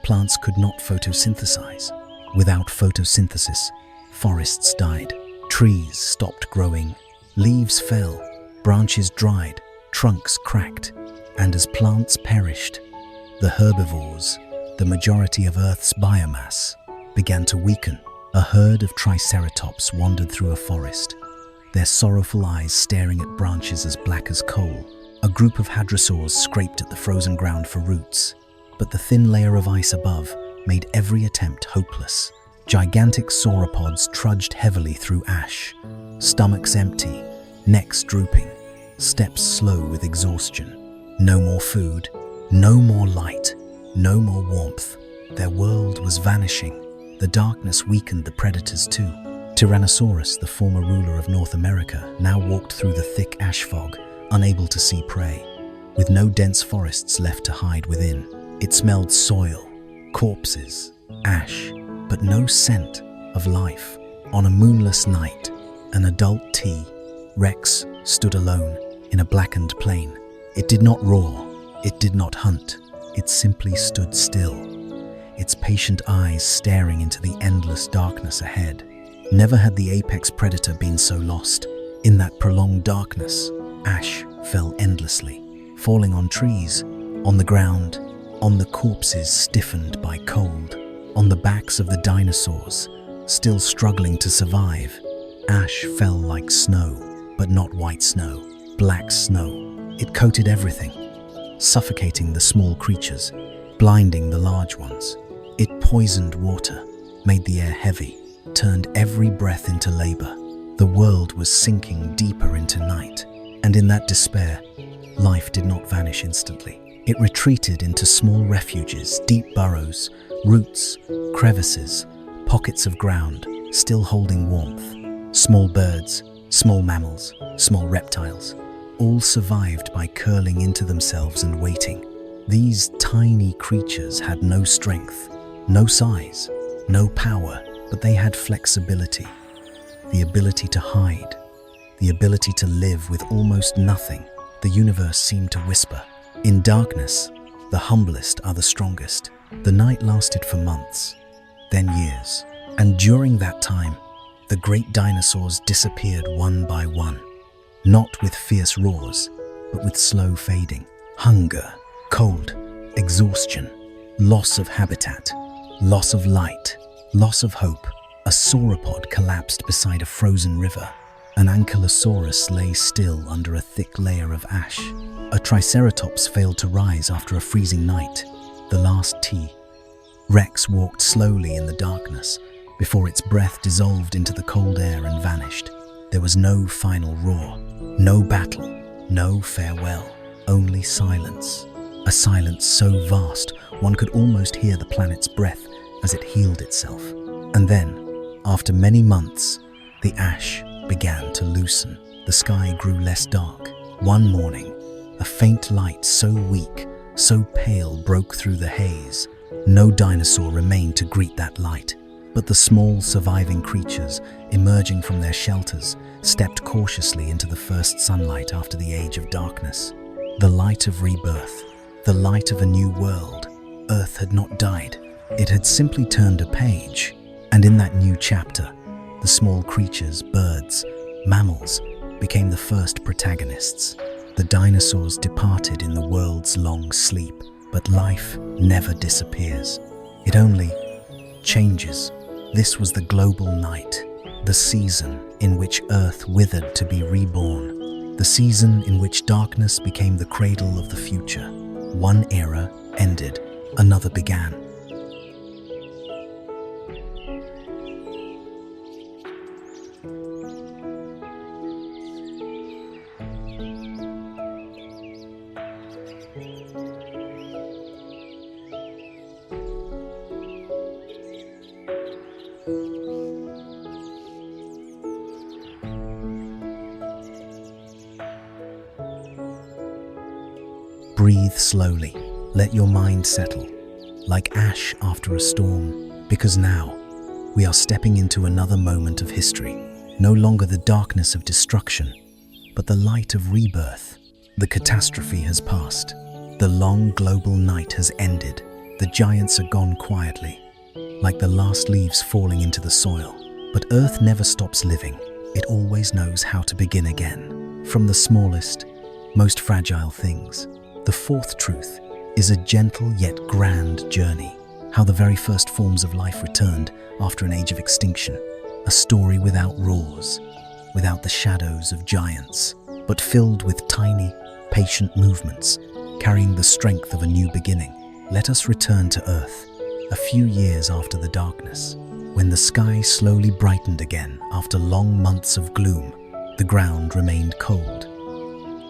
plants could not photosynthesize. Without photosynthesis, forests died. Trees stopped growing, leaves fell, branches dried, trunks cracked. And as plants perished, the herbivores, the majority of Earth's biomass, began to weaken. A herd of triceratops wandered through a forest, their sorrowful eyes staring at branches as black as coal. A group of hadrosaurs scraped at the frozen ground for roots, but the thin layer of ice above made every attempt hopeless. Gigantic sauropods trudged heavily through ash, stomachs empty, necks drooping, steps slow with exhaustion. No more food, no more light, no more warmth. Their world was vanishing. The darkness weakened the predators too. Tyrannosaurus, the former ruler of North America, now walked through the thick ash fog, unable to see prey. With no dense forests left to hide within, it smelled soil, corpses, ash, but no scent of life. On a moonless night, an adult T. Rex stood alone in a blackened plain. It did not roar, it did not hunt, it simply stood still, its patient eyes staring into the endless darkness ahead. Never had the apex predator been so lost. In that prolonged darkness, ash fell endlessly, falling on trees, on the ground, on the corpses stiffened by cold, on the backs of the dinosaurs, still struggling to survive. Ash fell like snow, but not white snow, black snow. It coated everything, suffocating the small creatures, blinding the large ones. It poisoned water, made the air heavy, turned every breath into labor. The world was sinking deeper into night, and in that despair, life did not vanish instantly. It retreated into small refuges, deep burrows, roots, crevices, pockets of ground, still holding warmth. Small birds, small mammals, small reptiles, all survived by curling into themselves and waiting. These tiny creatures had no strength, no size, no power, but they had flexibility, the ability to hide, the ability to live with almost nothing. The universe seemed to whisper, "In darkness, the humblest are the strongest." The night lasted for months, then years, and during that time, the great dinosaurs disappeared one by one, not with fierce roars, but with slow fading. Hunger, cold, exhaustion, loss of habitat, loss of light, loss of hope. A sauropod collapsed beside a frozen river. An ankylosaurus lay still under a thick layer of ash. A triceratops failed to rise after a freezing night. The last T-Rex walked slowly in the darkness before its breath dissolved into the cold air and vanished. There was no final roar, no battle, no farewell, only silence. A silence so vast one could almost hear the planet's breath as it healed itself. And then, after many months, the ash began to loosen. The sky grew less dark. One morning, a faint light so weak, so pale broke through the haze. No dinosaur remained to greet that light, but the small surviving creatures, emerging from their shelters, stepped cautiously into the first sunlight after the age of darkness. The light of rebirth, the light of a new world. Earth had not died. It had simply turned a page, and in that new chapter, the small creatures, birds, mammals, became the first protagonists. The dinosaurs departed in the world's long sleep, but life never disappears. It only changes. This was the global night, the season in which Earth withered to be reborn, the season in which darkness became the cradle of the future. One era ended, another began. Breathe slowly. Let your mind settle, like ash after a storm, because now we are stepping into another moment of history. No longer the darkness of destruction, but the light of rebirth. The catastrophe has passed. The long global night has ended. The giants are gone quietly, like the last leaves falling into the soil. But Earth never stops living. It always knows how to begin again. From the smallest, most fragile things. The fourth truth is a gentle yet grand journey. How the very first forms of life returned after an age of extinction. A story without roars, without the shadows of giants, but filled with tiny, patient movements, carrying the strength of a new beginning. Let us return to Earth, a few years after the darkness, when the sky slowly brightened again after long months of gloom. The ground remained cold.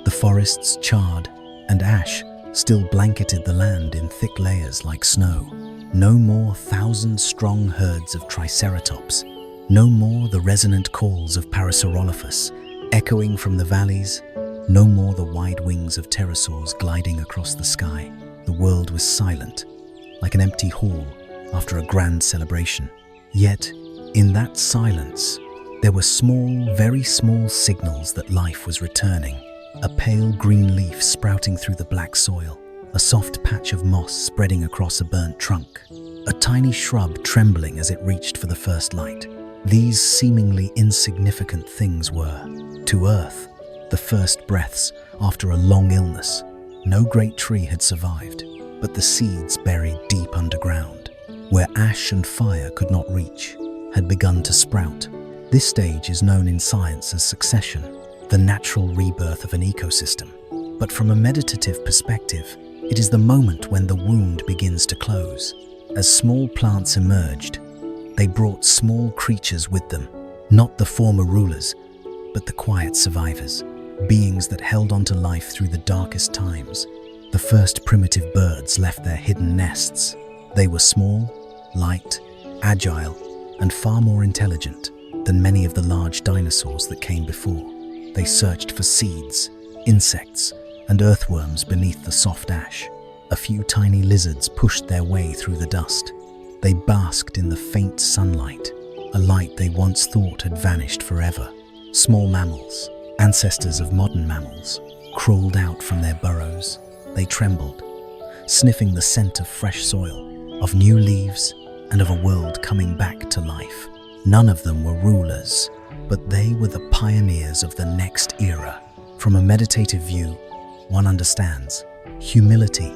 The forests charred, and ash still blanketed the land in thick layers like snow. No more thousand-strong herds of triceratops. No more the resonant calls of Parasaurolophus echoing from the valleys. No more the wide wings of pterosaurs gliding across the sky. The world was silent, like an empty hall after a grand celebration. Yet, in that silence, there were small, very small signals that life was returning. A pale green leaf sprouting through the black soil, a soft patch of moss spreading across a burnt trunk, a tiny shrub trembling as it reached for the first light. These seemingly insignificant things were, to Earth, the first breaths after a long illness. No great tree had survived, but the seeds buried deep underground, where ash and fire could not reach, had begun to sprout. This stage is known in science as succession, the natural rebirth of an ecosystem. But from a meditative perspective, it is the moment when the wound begins to close. As small plants emerged, they brought small creatures with them, not the former rulers, but the quiet survivors, beings that held on to life through the darkest times. The first primitive birds left their hidden nests. They were small, light, agile, and far more intelligent than many of the large dinosaurs that came before. They searched for seeds, insects, and earthworms beneath the soft ash. A few tiny lizards pushed their way through the dust. They basked in the faint sunlight, a light they once thought had vanished forever. Small mammals, ancestors of modern mammals, crawled out from their burrows. They trembled, sniffing the scent of fresh soil, of new leaves, and of a world coming back to life. None of them were rulers, but they were the pioneers of the next era. From a meditative view, one understands humility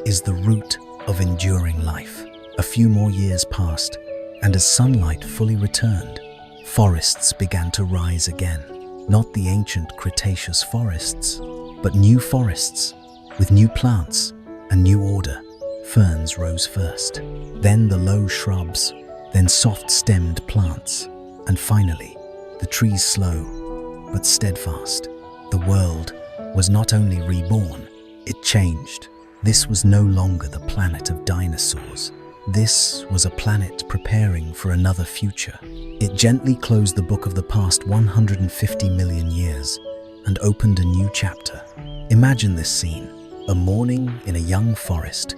is the root of enduring life. A few more years passed, and as sunlight fully returned, forests began to rise again. Not the ancient Cretaceous forests, but new forests with new plants and new order. Ferns rose first, then the low shrubs, then soft-stemmed plants, and finally, the trees slow but steadfast. The world was not only reborn, it changed. This was no longer the planet of dinosaurs. This was a planet preparing for another future. It gently closed the book of the past 150 million years and opened a new chapter. Imagine this scene: a morning in a young forest,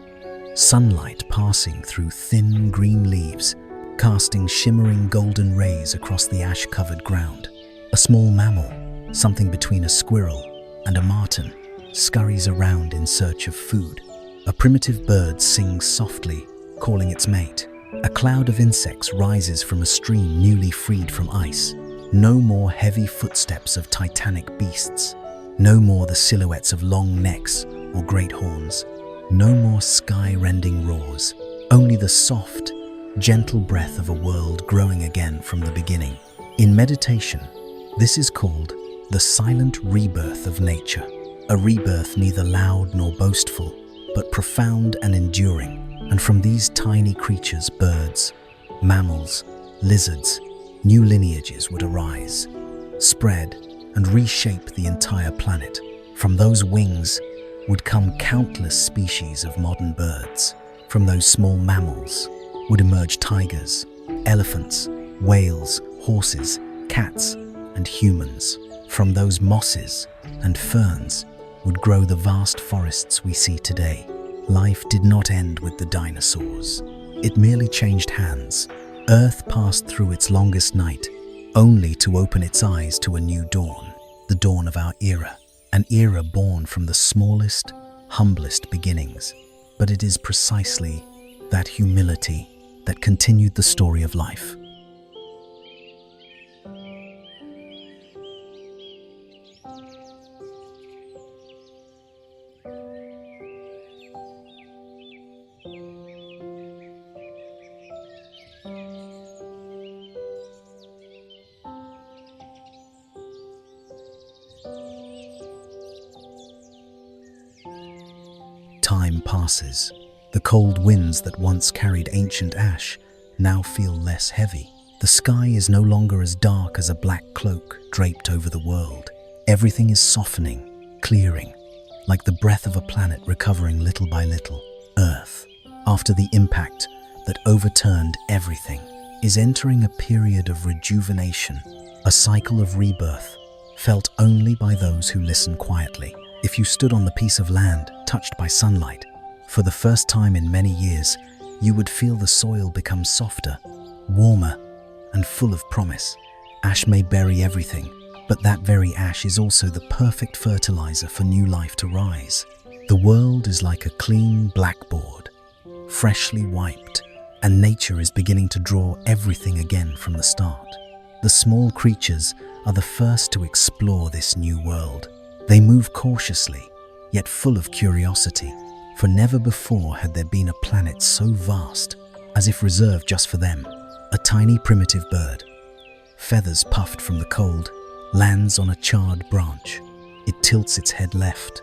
sunlight passing through thin green leaves, casting shimmering golden rays across the ash-covered ground. A small mammal, something between a squirrel and a marten, scurries around in search of food. A primitive bird sings softly, calling its mate. A cloud of insects rises from a stream newly freed from ice. No more heavy footsteps of titanic beasts. No more the silhouettes of long necks or great horns. No more sky-rending roars. Only the soft, gentle breath of a world growing again from the beginning. In meditation, this is called the silent rebirth of nature. A rebirth neither loud nor boastful, but profound and enduring. And from these tiny creatures, birds, mammals, lizards, new lineages would arise, spread, and reshape the entire planet. From those wings would come countless species of modern birds. From those small mammals would emerge tigers, elephants, whales, horses, cats, and humans. From those mosses and ferns would grow the vast forests we see today. Life did not end with the dinosaurs. It merely changed hands. Earth passed through its longest night, only to open its eyes to a new dawn, the dawn of our era, an era born from the smallest, humblest beginnings. But it is precisely that humility that continued the story of life. Time passes. The cold winds that once carried ancient ash now feel less heavy. The sky is no longer as dark as a black cloak draped over the world. Everything is softening, clearing, like the breath of a planet recovering little by little. Earth, after the impact that overturned everything, is entering a period of rejuvenation, a cycle of rebirth, felt only by those who listen quietly. If you stood on the piece of land touched by sunlight, for the first time in many years, you would feel the soil become softer, warmer, and full of promise. Ash may bury everything, but that very ash is also the perfect fertilizer for new life to rise. The world is like a clean blackboard, freshly wiped, and nature is beginning to draw everything again from the start. The small creatures are the first to explore this new world. They move cautiously, yet full of curiosity, for never before had there been a planet so vast, as if reserved just for them. A tiny primitive bird, feathers puffed from the cold, lands on a charred branch. It tilts its head left,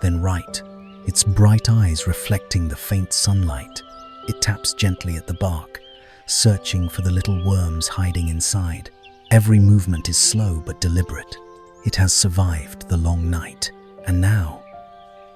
then right, its bright eyes reflecting the faint sunlight. It taps gently at the bark, searching for the little worms hiding inside. Every movement is slow but deliberate. It has survived the long night, and now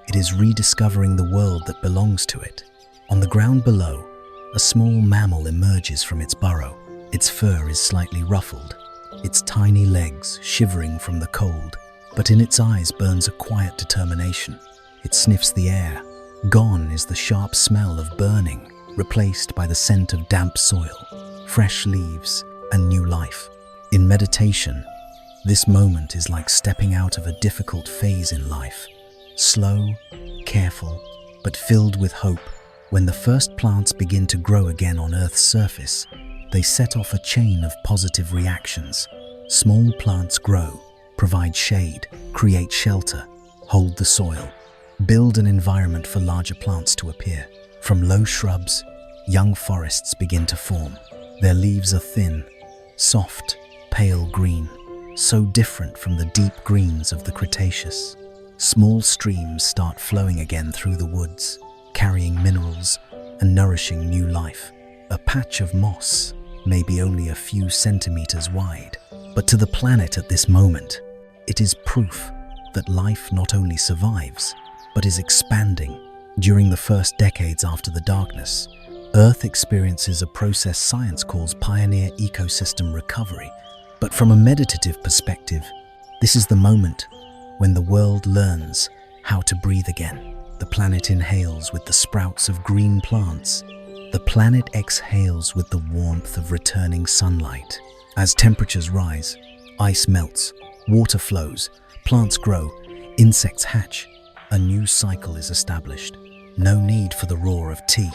it is rediscovering the world that belongs to it. On the ground below, a small mammal emerges from its burrow. Its fur is slightly ruffled, its tiny legs shivering from the cold. but in its eyes burns a quiet determination. It sniffs the air. Gone is the sharp smell of burning, replaced by the scent of damp soil, fresh leaves, and new life. In meditation, this moment is like stepping out of a difficult phase in life. Slow, careful, but filled with hope. When the first plants begin to grow again on Earth's surface, they set off a chain of positive reactions. Small plants grow, provide shade, create shelter, hold the soil, build an environment for larger plants to appear. From low shrubs, young forests begin to form. Their leaves are thin, soft, pale green, so different from the deep greens of the Cretaceous. Small streams start flowing again through the woods, carrying minerals and nourishing new life. A patch of moss may be only a few centimeters wide, but to the planet at this moment, it is proof that life not only survives, but is expanding. During the first decades after the darkness, Earth experiences a process science calls pioneer ecosystem recovery. But from a meditative perspective, this is the moment when the world learns how to breathe again. The planet inhales with the sprouts of green plants. The planet exhales with the warmth of returning sunlight. As temperatures rise, ice melts, water flows, plants grow, insects hatch. A new cycle is established. No need for the roar of T.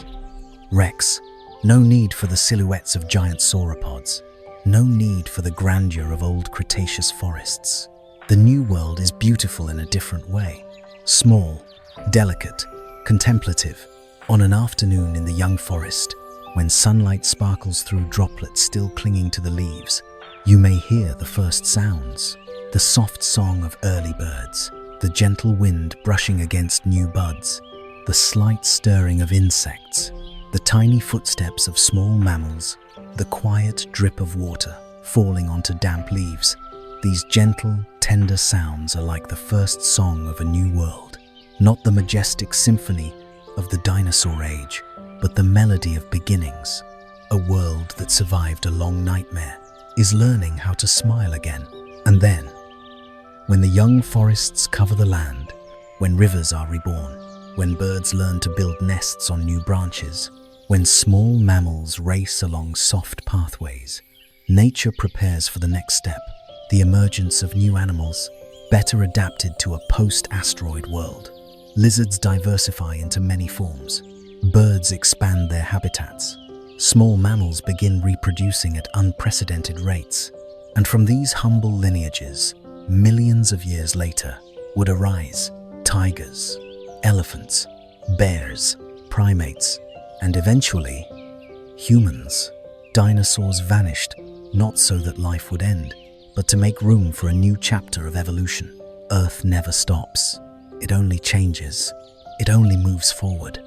Rex. No need for the silhouettes of giant sauropods. No need for the grandeur of old Cretaceous forests. The new world is beautiful in a different way. Small, delicate, contemplative. On an afternoon in the young forest, when sunlight sparkles through droplets still clinging to the leaves, you may hear the first sounds. The soft song of early birds, the gentle wind brushing against new buds, the slight stirring of insects, the tiny footsteps of small mammals, the quiet drip of water falling onto damp leaves. These gentle, tender sounds are like the first song of a new world. Not the majestic symphony of the dinosaur age, but the melody of beginnings. A world that survived a long nightmare is learning how to smile again. And then, when the young forests cover the land, when rivers are reborn, when birds learn to build nests on new branches, when small mammals race along soft pathways, nature prepares for the next step, the emergence of new animals, better adapted to a post-asteroid world. Lizards diversify into many forms. Birds expand their habitats. Small mammals begin reproducing at unprecedented rates. And from these humble lineages, millions of years later, would arise tigers, elephants, bears, primates, and eventually, humans. Dinosaurs vanished, not so that life would end, but to make room for a new chapter of evolution. Earth never stops. It only changes. It only moves forward.